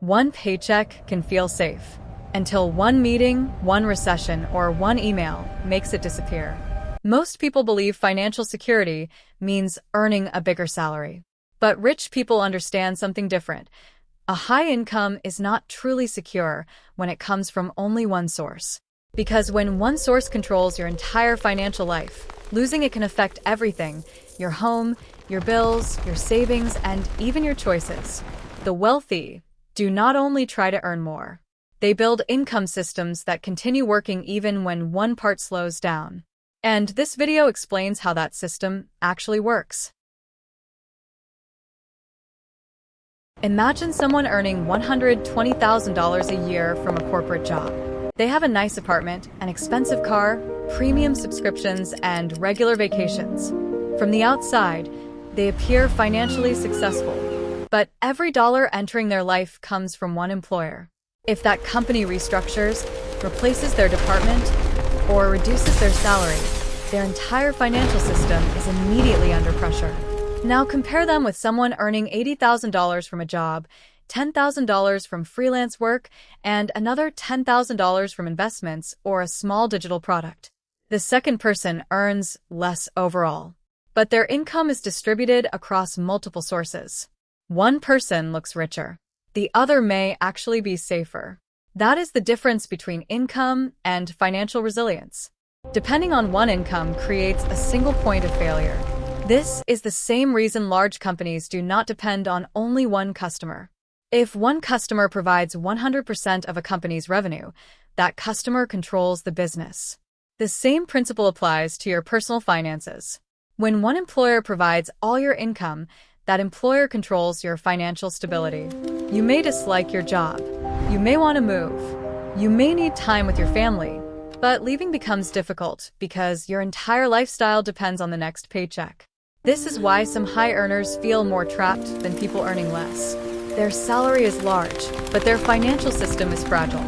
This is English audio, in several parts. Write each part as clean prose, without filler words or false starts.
One paycheck can feel safe until one meeting, one recession, or one email makes it disappear. Most people believe financial security means earning a bigger salary. But rich people understand something different. A high income is not truly secure when it comes from only one source. Because when one source controls your entire financial life, losing it can affect everything: your home, your bills, your savings, and even your choices. The wealthy do not only try to earn more, they build income systems that continue working even when one part slows down. And this video explains how that system actually works. Imagine someone earning $120,000 a year from a corporate job. They have a nice apartment, an expensive car, premium subscriptions, and regular vacations. From the outside, they appear financially successful. But every dollar entering their life comes from one employer. If that company restructures, replaces their department, or reduces their salary, their entire financial system is immediately under pressure. Now compare them with someone earning $80,000 from a job, $10,000 from freelance work, and another $10,000 from investments or a small digital product. The second person earns less overall, but their income is distributed across multiple sources. One person looks richer. The other may actually be safer. That is the difference between income and financial resilience. Depending on one income creates a single point of failure. This is the same reason large companies do not depend on only one customer. If one customer provides 100% of a company's revenue, that customer controls the business. The same principle applies to your personal finances. When one employer provides all your income, that employer controls your financial stability. You may dislike your job. You may want to move. You may need time with your family. But leaving becomes difficult because your entire lifestyle depends on the next paycheck. This is why some high earners feel more trapped than people earning less. Their salary is large, but their financial system is fragile.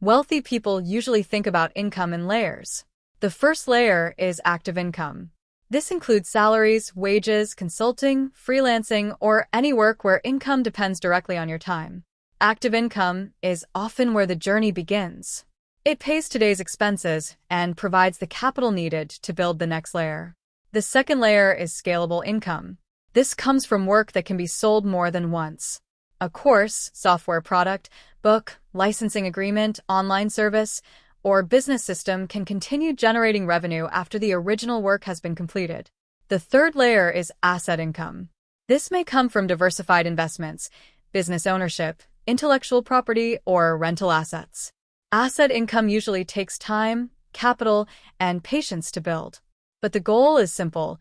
Wealthy people usually think about income in layers. The first layer is active income. This includes salaries, wages, consulting, freelancing, or any work where income depends directly on your time. Active income is often where the journey begins. It pays today's expenses and provides the capital needed to build the next layer. The second layer is scalable income. This comes from work that can be sold more than once. A course, software product, book, licensing agreement, online service, or business system can continue generating revenue after the original work has been completed. The third layer is asset income. This may come from diversified investments, business ownership, intellectual property, or rental assets. Asset income usually takes time, capital, and patience to build. But the goal is simple.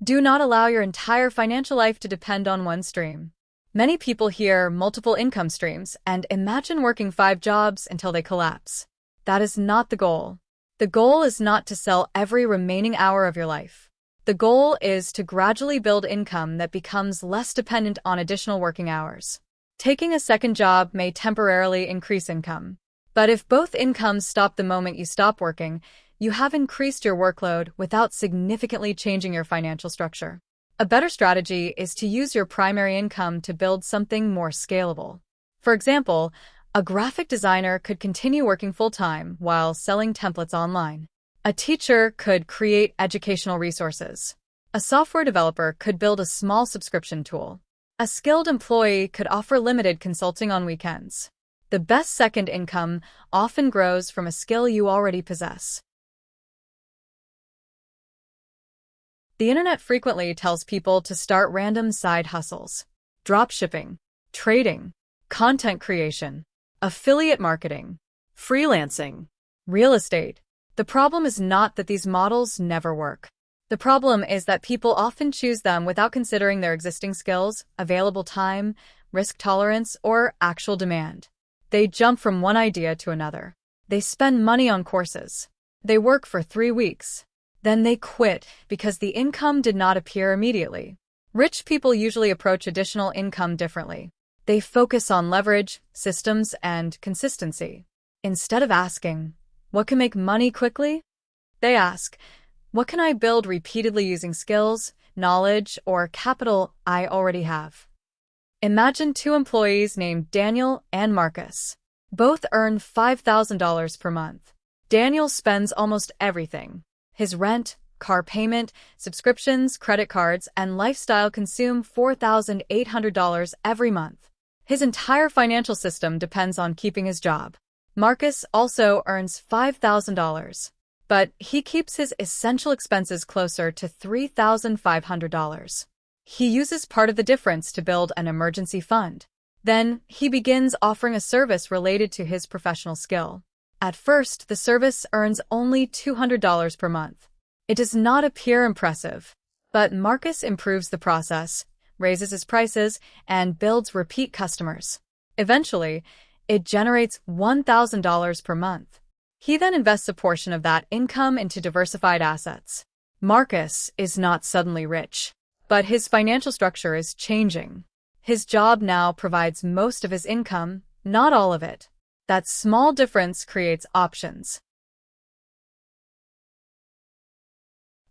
Do not allow your entire financial life to depend on one stream. Many people hear multiple income streams and imagine working 5 jobs until they collapse. That is not the goal. The goal is not to sell every remaining hour of your life. The goal is to gradually build income that becomes less dependent on additional working hours. Taking a second job may temporarily increase income. But if both incomes stop the moment you stop working, you have increased your workload without significantly changing your financial structure. A better strategy is to use your primary income to build something more scalable. For example, a graphic designer could continue working full-time while selling templates online. A teacher could create educational resources. A software developer could build a small subscription tool. A skilled employee could offer limited consulting on weekends. The best second income often grows from a skill you already possess. The internet frequently tells people to start random side hustles: dropshipping, trading, content creation, affiliate marketing, freelancing, real estate. The problem is not that these models never work. The problem is that people often choose them without considering their existing skills, available time, risk tolerance, or actual demand. They jump from one idea to another. They spend money on courses. They work for 3 weeks. Then they quit because the income did not appear immediately. Rich people usually approach additional income differently. They focus on leverage, systems, and consistency. Instead of asking, "What can make money quickly?" they ask, "What can I build repeatedly using skills, knowledge, or capital I already have?" Imagine two employees named Daniel and Marcus. Both earn $5,000 per month. Daniel spends almost everything. His rent, car payment, subscriptions, credit cards, and lifestyle consume $4,800 every month. His entire financial system depends on keeping his job. Marcus also earns $5,000, but he keeps his essential expenses closer to $3,500. He uses part of the difference to build an emergency fund. Then, he begins offering a service related to his professional skill. At first, the service earns only $200 per month. It does not appear impressive, but Marcus improves the process, raises his prices, and builds repeat customers. Eventually, it generates $1,000 per month. He then invests a portion of that income into diversified assets. Marcus is not suddenly rich, but his financial structure is changing. His job now provides most of his income, not all of it. That small difference creates options.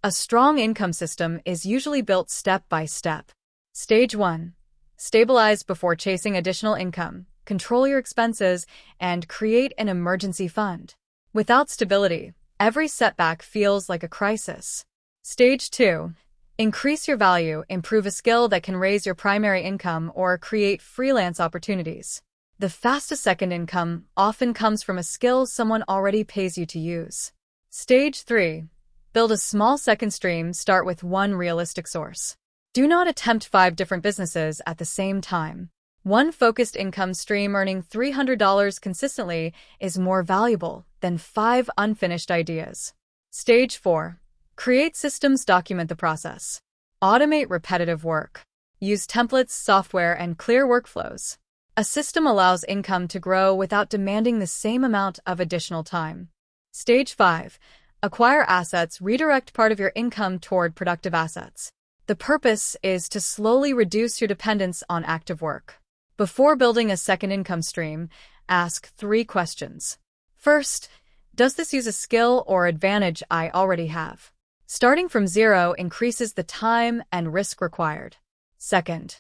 A strong income system is usually built step by step. Stage 1. Stabilize before chasing additional income, control your expenses, and create an emergency fund. Without stability, every setback feels like a crisis. Stage 2. Increase your value, improve a skill that can raise your primary income or create freelance opportunities. The fastest second income often comes from a skill someone already pays you to use. Stage 3. Build a small second stream, start with one realistic source. Do not attempt 5 different businesses at the same time. One focused income stream earning $300 consistently is more valuable than 5 unfinished ideas. Stage 4. Create systems, document the process. Automate repetitive work. Use templates, software, and clear workflows. A system allows income to grow without demanding the same amount of additional time. Stage 5. Acquire assets, redirect part of your income toward productive assets. The purpose is to slowly reduce your dependence on active work. Before building a second income stream, ask 3 questions. First, does this use a skill or advantage I already have? Starting from zero increases the time and risk required. Second,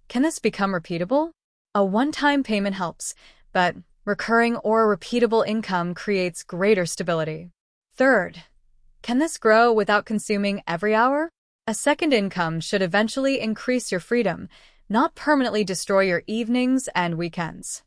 can this become repeatable? A one-time payment helps, but recurring or repeatable income creates greater stability. Third, can this grow without consuming every hour? A second income should eventually increase your freedom, not permanently destroy your evenings and weekends.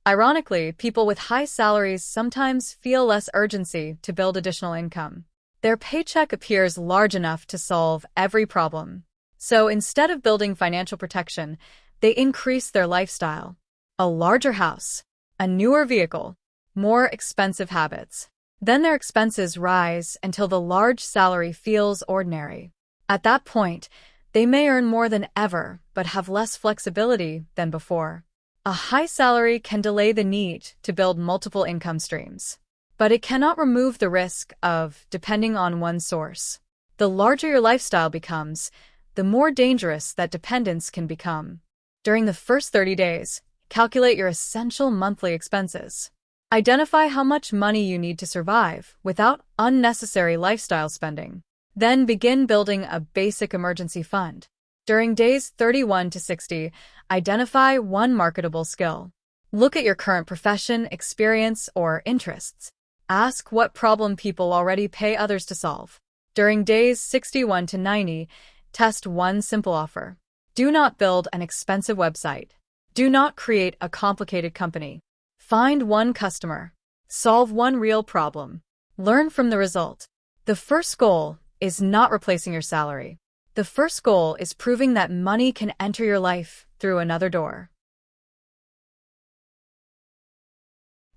Ironically, people with high salaries sometimes feel less urgency to build additional income. Their paycheck appears large enough to solve every problem. So instead of building financial protection, they increase their lifestyle. A larger house, a newer vehicle, more expensive habits. Then their expenses rise until the large salary feels ordinary. At that point, they may earn more than ever but have less flexibility than before. A high salary can delay the need to build multiple income streams, but it cannot remove the risk of depending on one source. The larger your lifestyle becomes, the more dangerous that dependence can become. During the first 30 days, calculate your essential monthly expenses. Identify how much money you need to survive without unnecessary lifestyle spending. Then begin building a basic emergency fund. During days 31 to 60, identify one marketable skill. Look at your current profession, experience, or interests. Ask what problem people already pay others to solve. During days 61 to 90, test one simple offer. Do not build an expensive website. Do not create a complicated company. Find one customer. Solve one real problem. Learn from the result. The first goal is not replacing your salary. The first goal is proving that money can enter your life through another door.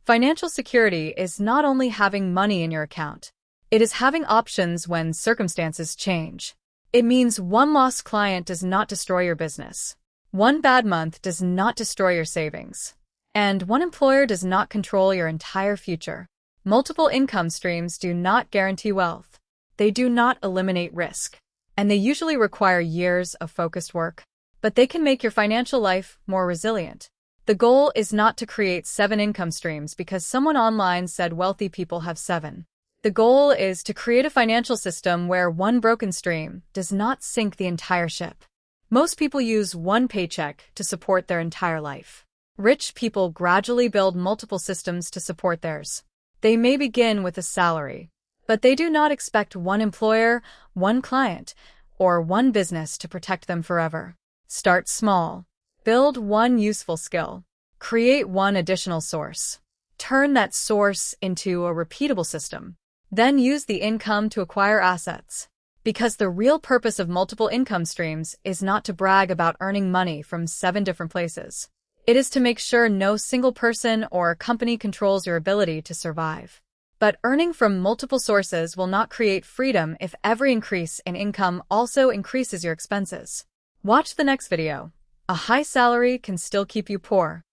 Financial security is not only having money in your account. It is having options when circumstances change. It means one lost client does not destroy your business. One bad month does not destroy your savings. And one employer does not control your entire future. Multiple income streams do not guarantee wealth. They do not eliminate risk. And they usually require years of focused work. But they can make your financial life more resilient. The goal is not to create 7 income streams because someone online said wealthy people have 7. The goal is to create a financial system where one broken stream does not sink the entire ship. Most people use one paycheck to support their entire life. Rich people gradually build multiple systems to support theirs. They may begin with a salary, but they do not expect one employer, one client, or one business to protect them forever. Start small. Build one useful skill. Create one additional source. Turn that source into a repeatable system. Then use the income to acquire assets. Because the real purpose of multiple income streams is not to brag about earning money from 7 different places. It is to make sure no single person or company controls your ability to survive. But earning from multiple sources will not create freedom if every increase in income also increases your expenses. Watch the next video. A high salary can still keep you poor.